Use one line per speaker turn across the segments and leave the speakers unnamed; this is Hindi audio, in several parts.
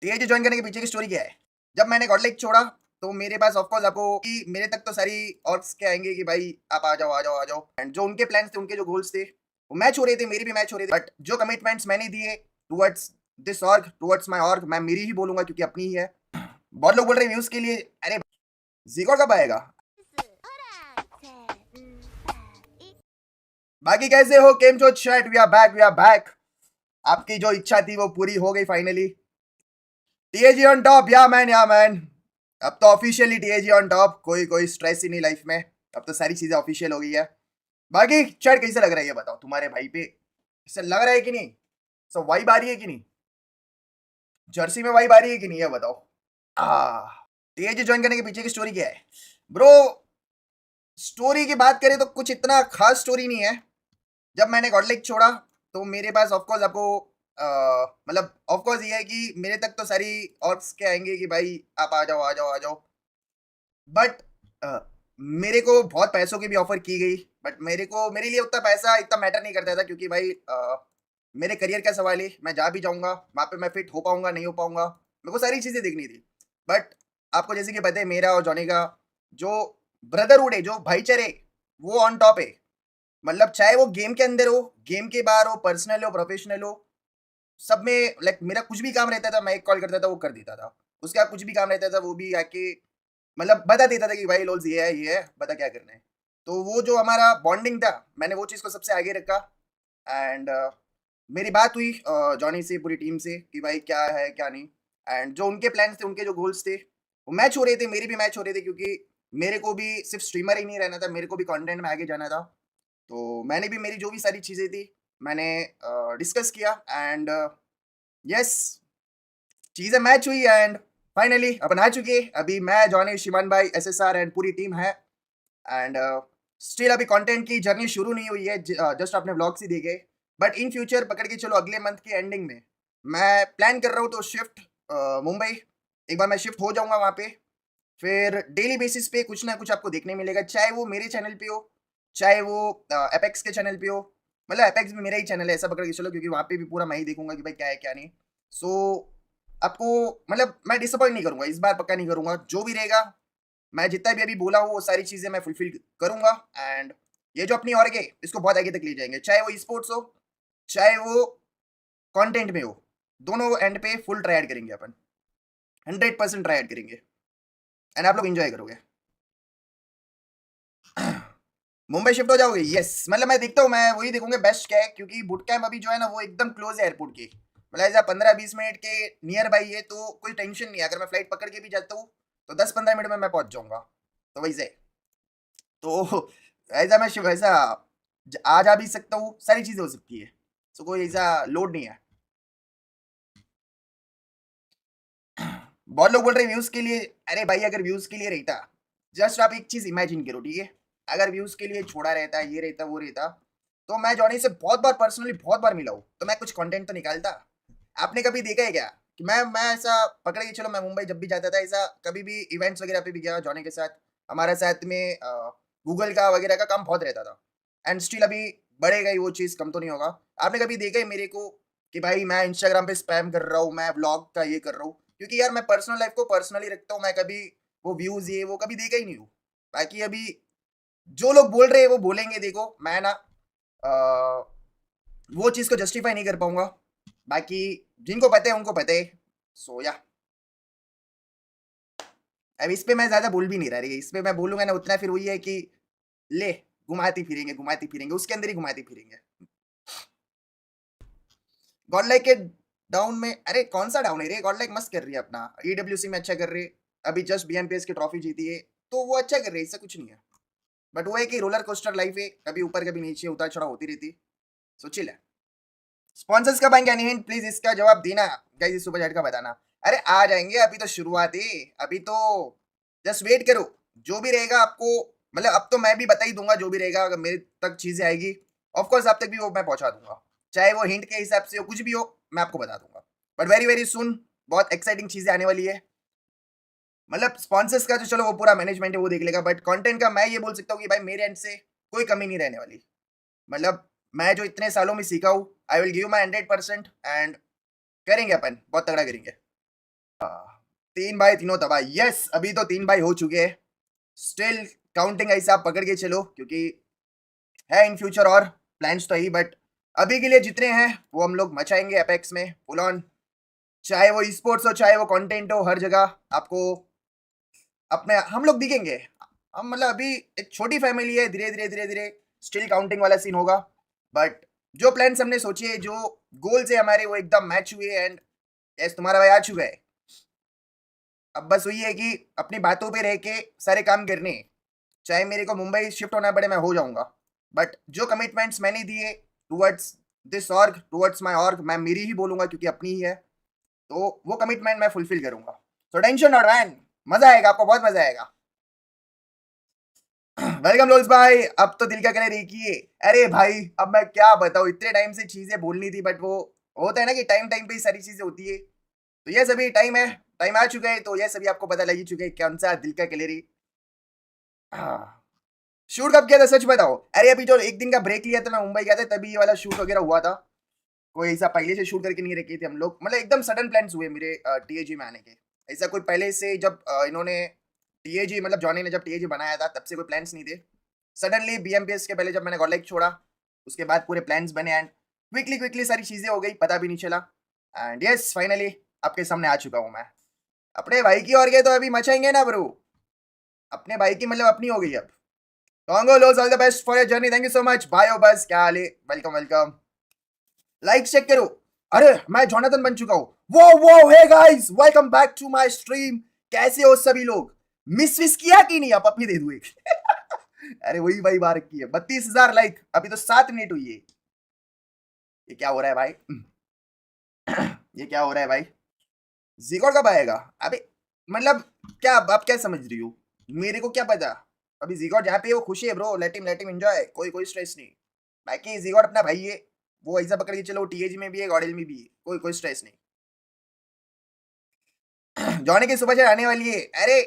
टीएजी ज्वाइन करने के पीछे की स्टोरी क्या है? जब मैंने गॉडलाइक छोड़ा तो मेरे पास ऑफ कोर्स आपको कि मेरे तक तो सारी ऑर्ग्स के आएँगे कि भाई आप आ जाओ, आ जाओ, आ जाओ एंड जो उनके प्लान्स थे, उनके जो गोल्स थे, वो मैच हो रहे थे, मेरे भी मैच हो रहे थे। बट जो कमिटमेंट्स मैंने दिए towards this org, towards my org, मैं मेरी ही बोलूँगा क्योंकि अपनी ही है। बहुत लोग बोल रहे हैं व्यूज़ के लिए, अरे ज़ीगो कब आएगा? बाकी कैसे हो? केम छो chat? We are back, we are back. आपकी जो इच्छा थी वो पूरी हो गई finally. TAG on top, yeah man. अब तो ऑफिशियली टीएजी ऑन टॉप, कोई स्ट्रेस ही नहीं लाइफ में। अब तो सारी चीजें ऑफिशियल हो गई है। बाकी चैट कैसे लग रहा है ये बताओ, तुम्हारे भाई पे इससे लग रहा है कि नहीं? सब वाइब आ रही है कि नहीं? जर्सी में वाइब आ रही है कि नहीं, ये बताओ। टीएजी ज्वाइन करने के पीछे की स्टोरी क्या है ब्रो? स्टोरी की बात करें तो कुछ इतना खास स्टोरी नहीं है। जब मैंने गॉडलाइक छोड़ा तो मेरे पास ऑफ कोर्स आपको मतलब ऑफ कोर्स ये है कि मेरे तक तो सारी ऑर्ग्स के आएंगे कि भाई आप आ जाओ, आ जाओ, आ जाओ। बट मेरे को बहुत पैसों की भी ऑफर की गई। बट मेरे लिए उतना पैसा इतना मैटर नहीं करता था क्योंकि भाई मेरे करियर का सवाल है। मैं जा भी जाऊंगा वहाँ पे, मैं फिट हो पाऊंगा नहीं हो पाऊंगा, मेरे को सारी चीज़ें देखनी थी। बट आपको जैसे कि पता है मेरा और जॉनी का जो ब्रदरहुड है, जो भाईचारे, वो ऑन टॉप है। मतलब चाहे वो गेम के अंदर हो, गेम के बाहर हो, पर्सनल हो, प्रोफेशनल हो, सब में लाइक मेरा कुछ भी काम रहता था, मैं एक कॉल करता था, वो कर देता था। उसका कुछ भी काम रहता था, वो भी आके मतलब बता देता था कि भाई लोल्स ये है, बता क्या करना है। तो वो जो हमारा बॉन्डिंग था, मैंने वो चीज़ को सबसे आगे रखा। एंड मेरी बात हुई जॉनी से, पूरी टीम से कि भाई क्या है क्या नहीं। एंड जो उनके प्लान्स थे, उनके जो गोल्स थे, वो मैच हो रहे थे, मेरे भी मैच हो रहे थे क्योंकि मेरे को भी सिर्फ स्ट्रीमर ही नहीं रहना था, मेरे को भी कंटेंट में आगे जाना था। तो मैंने भी मेरी जो भी सारी चीज़ें थी मैंने डिस्कस किया। एंड यस, चीज़ें मैच हुई एंड फाइनली अपन आ चुके। अभी मैं, जॉनी, शिमान भाई, एसएसआर एंड पूरी टीम है। एंड स्टिल अभी कंटेंट की जर्नी शुरू नहीं हुई है, जस्ट अपने व्लॉग्स ही देखे। बट इन फ्यूचर पकड़ के चलो अगले मंथ की एंडिंग में मैं प्लान कर रहा हूँ तो शिफ्ट मुंबई। एक बार मैं शिफ्ट हो जाऊंगा वहाँ पे, फिर डेली बेसिस पे कुछ ना कुछ आपको देखने मिलेगा, चाहे वो मेरे चैनल पे हो, चाहे वो एपेक्स के चैनल पे हो। मतलब एपेक्स भी मेरा ही चैनल है ऐसा पकड़ के चलो, क्योंकि वहाँ पे भी पूरा मैं ही देखूंगा कि भाई क्या है क्या नहीं। सो आपको मतलब मैं डिसअपॉइंट नहीं करूंगा, इस बार पक्का नहीं करूंगा। जो भी रहेगा, मैं जितना भी अभी बोला हूँ वो सारी चीज़ें मैं फुलफिल करूंगा। एंड ये जो अपनी ऑर्ग है इसको बहुत आगे तक ले जाएंगे, चाहे वो स्पोर्ट्स हो, चाहे वो कंटेंट में हो। दोनों एंड पे फुल ट्राई करेंगे अपन, 100% ट्राई करेंगे एंड आप लोग एंजॉय करोगे। मुंबई शिफ्ट हो जाओगे? यस, मतलब मैं देखता हूँ, मैं वही देखूंगा बेस्ट क्या है, क्योंकि बुट कैम्प अभी जो है ना वो एकदम क्लोज है एयरपोर्ट के। मतलब ऐसा 15-20 मिनट के नियर बाई है, तो कोई टेंशन नहीं है। अगर मैं फ्लाइट पकड़ के भी जाता हूँ तो 10-15 मिनट में मैं पहुंच जाऊंगा। तो वैसे तो ऐसा मैं वैसा आ जा भी सकता हूँ, सारी चीजें हो सकती है। तो कोई ऐसा लोड नहीं है। बहुत लोग बोल रहे हैं व्यूज के लिए। अरे भाई अगर व्यूज के लिए रहता, जस्ट आप एक चीज इमेजिन करो, ठीक है? अगर व्यूज के लिए छोड़ा रहता, ये रहता वो रहता, तो मैं जॉनी से बहुत बार पर्सनली बहुत बार मिला हूं, तो मैं कुछ कंटेंट तो निकालता। आपने कभी देखा है क्या कि मैं ऐसा पकड़ के चलो, मैं मुंबई जब भी जाता था, ऐसा कभी भी इवेंट्स वगैरह पे भी गया जॉनी के साथ, हमारे साथ में गूगल का वगैरह का काम बहुत रहता था। एंड स्टिल अभी बढ़ेगा ही, वो चीज़ कम तो नहीं होगा। आपने कभी देखा है मेरे को कि भाई मैं इंस्टाग्राम पे स्पैम कर रहा हूँ, मैं ब्लॉग का ये कर रहा हूँ? क्योंकि यार मैं पर्सनल लाइफ को पर्सनली रखता हूँ, मैं कभी वो व्यूज ये वो कभी देखा ही नहीं हूँ। बाकी अभी जो लोग बोल रहे हैं वो बोलेंगे, देखो मैं ना वो चीज़ को जस्टिफाई नहीं कर पाऊंगा। बाकी जिनको पता है उनको पता है। सो या अब इस पे मैं ज़्यादा बोल भी नहीं रहा, इस पे मैं बोलूंगा ना उतना फिर वही है कि ले घुमाती फिरेंगे उसके अंदर ही घुमाती फिरेंगे। गॉड लाइक के डाउन में, अरे कौन सा डाउन है रे? गॉड लाइक मस्त कर रही है अपना, ईडब्ल्यूसी में अच्छा कर रही है। अभी जस्ट बीएमपीएस की ट्रॉफी जीती है, तो वो अच्छा कर रही है, इससे कुछ नहीं है। बट वो है कि रोलर कोस्टर लाइफ है, कभी ऊपर कभी नीचे, उतार चढ़ाव होती रहती। सो चिल है। स्पॉन्सर्स कब आएंगे? नहीं प्लीज इसका जवाब देना गाइस, इस सुपर चैट का बताना। अरे आ जाएंगे, अभी तो शुरुआत है। अभी तो जस्ट वेट करो, जो भी रहेगा आपको, मतलब अब तो मैं भी बता ही दूंगा जो भी रहेगा। अगर मेरे तक चीजें आएगी ऑफकोर्स आप तक भी वो मैं पहुंचा दूंगा, चाहे वो हिंट के हिसाब से हो, कुछ भी हो, मैं आपको बता दूंगा। बट वेरी वेरी सुन बहुत एक्साइटिंग चीजें आने वाली है। मतलब स्पॉन्सर्स का तो चलो वो पूरा मैनेजमेंट है, वो देख लेगा। बट कंटेंट का मैं ये बोल सकता हूँ कि भाई मेरे एंड से कोई कमी नहीं रहने वाली। मतलब मैं जो इतने सालों में सीखा हूँ, I will give my 100%। And करेंगे अपन, बहुत तगड़ा करेंगे। 3 भाई तीनों तबाह। यस, अभी तो 3 भाई हो चुके हैं। स्टिल काउंटिंग ऐसा आप पकड़ के चलो, क्योंकि है इन फ्यूचर और प्लान्स तो ही, बट अभी के लिए जितने हैं वो हम लोग मचाएंगे एपेक्स में फुल ऑन। चाहे वो स्पोर्ट्स हो, चाहे वो कंटेंट हो, हर जगह आपको अपने हम लोग दिखेंगे। हम मतलब अभी एक छोटी फैमिली है, धीरे धीरे धीरे धीरे स्टिल काउंटिंग वाला सीन होगा। बट जो प्लान्स हमने सोचे, जो गोल्स है हमारे, वो एकदम मैच हुए। एंड यस, तुम्हारा भाई आ चुका है। अब बस वही है कि अपनी बातों पे रह के सारे काम करने हैं। चाहे मेरे को मुंबई शिफ्ट होना पड़े, मैं हो जाऊंगा। बट जो कमिटमेंट्स मैंने दिए towards this org, towards my org, मैं मेरी ही बोलूंगा क्योंकि अपनी ही है, तो वो कमिटमेंट मैं फुलफिल करूंगा। सो टेंशन नॉट मैन, मजा आएगा, आपको बहुत मजा आएगा। वेलकम लोल्स भाई, अब तो दिल का कलर एक ही है। अरे भाई, अब मैं क्या बताऊं, इतने टाइम से चीजें बोलनी थी, बट वो होता है ना कि टाइम टाइम पे ही सारी चीजें होती है। तो यस, अभी टाइम है, टाइम आ चुका है। तो यस, अभी आपको पता लग ही चुका है कौन सा दिल का कलर है। शूट कब किया था, सच बताओ। अरे अभी जो एक दिन का ब्रेक लिया था, मैं मुंबई गया था, तभी ये वाला शूट वगैरह हुआ था। कोई ऐसा पहले से शूट करके नहीं रखे थे हम लोग, मतलब एकदम सडन प्लान्स हुए मेरे टीएजी में आने के। ऐसा कोई पहले से, जब इन्होंने टीएजी, मतलब जॉनी ने जब टीएजी बनाया था, तब से कोई प्लान्स नहीं थे। सडनली बीएमपीएस के पहले जब मैंने गॉड लाइक छोड़ा, उसके बाद पूरे प्लान्स बने। एंड क्विकली क्विकली सारी चीजें हो गई, पता भी नहीं चला। एंड यस, फाइनली आपके सामने आ चुका हूँ मैं। अपने भाई की और गए तो अभी मचाएंगे ना ब्रो। अपने भाई की मतलब अपनी हो गई अब। Congo Los, all the best for your journey. Thank you so much. Bye, बस क्या हाल है? Welcome welcome. लाइक चेक करो। अरे मैं जोनाथन बन चुका हूँ। वो hey guys, welcome back to my stream. कैसे हो सभी लोग? मिस विस किया कि नहीं? आप अपनी दे दो एक। अरे वही भाई बार की है। 32,000 लाइक, अभी तो 7 मिनट हुई है। ये क्या हो रहा है भाई? ये क्या हो रहा है भाई? जिगोर कब आएगा? अबे मतलब क्या, आप क्या समझ रही हो? मेरे को क्या पता। अभी जिगोर जहाँ पे है वो खुशी है ब्रो, लेट हिम एंजॉय, कोई स्ट्रेस नहीं। बाकी जिगोर अपना भाई है, वो ऐसा पकड़ के चलो, टीएजी में भी है, गॉडल में भी है, कोई स्ट्रेस नहीं। जॉनी की सुपर चैट आने वाली है। अरे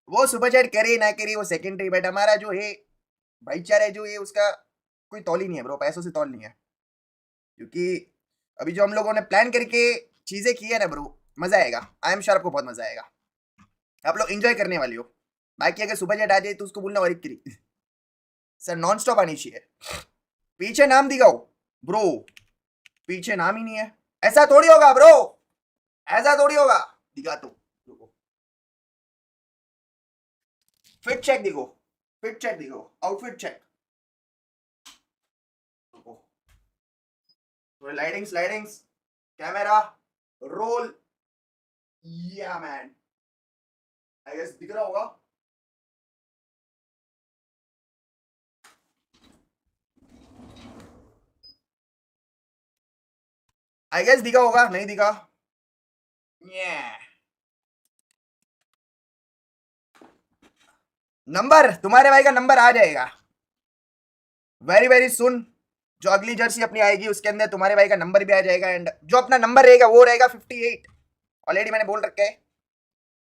वो सुपर चैट करे ना करे वो सेकेंडरी, बट हमारा जो है भाईचारा जो है उसका कोई तौल ही नहीं है ब्रो, पैसों से तौल नहीं है। क्योंकि अभी जो हम लोगों ने प्लान करके चीजें की है ना ब्रो, मजा आएगा। आई एम श्योर आपको बहुत मजा आएगा, आप लोग एंजॉय करने वाले हो। बाकी अगर सुपर चैट आ जाए तो उसको बोलना और करी सर, नॉन स्टॉप आनी चाहिए। पीछे नाम दिखाओ ब्रो, पीछे नाम ही नहीं है। ऐसा थोड़ी होगा ब्रो, ऐसा थोड़ी होगा। दिखा तो फिट चेक दिखो, फिट चेक दिखो, outfit check. Lightings lightings, camera roll. Yeah man, I guess दिख रहा होगा। आई गेस दिखा होगा, नहीं दिखा। नंबर, तुम्हारे भाई का नंबर आ जाएगा वेरी वेरी सुन। जो अगली जर्सी अपनी आएगी उसके अंदर तुम्हारे भाई का नंबर भी आ जाएगा। एंड जो अपना नंबर रहेगा वो रहेगा 58। ऑलरेडी मैंने बोल रखा है,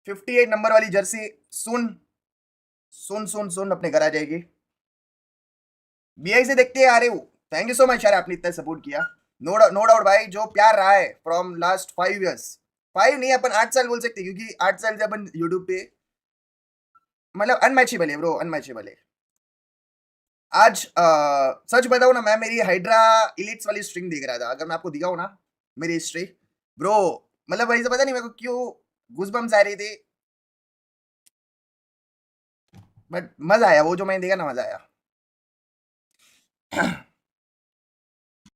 58 नंबर वाली जर्सी सुन सुन सुन सुन अपने घर आ जाएगी। बीआई से देखते आ रहे हो। थैंक यू सो मच यार, आपने इतना सपोर्ट किया। नो डाउट भाई, जो प्यार रहा है फ्रॉम लास्ट 5 years, 5 नहीं, अपन 8 साल बोल सकते, क्योंकि 8 साल से अपन यूट्यूब पे, मतलब अनमैचेबल है ब्रो, अनमैचेबल है। आज सच बताऊं ना, मैं मेरी हाइड्रा इलिट्स वाली स्ट्रिंग देख रहा था। अगर मैं आपको दिखाऊं ना मेरी हिस्ट्री ब्रो, मतलब वही से पता नहीं मेरे को क्यों गूज़बम्स आ रहे थे, बट मजा आया। वो जो मैंने देखा ना, मजा आया।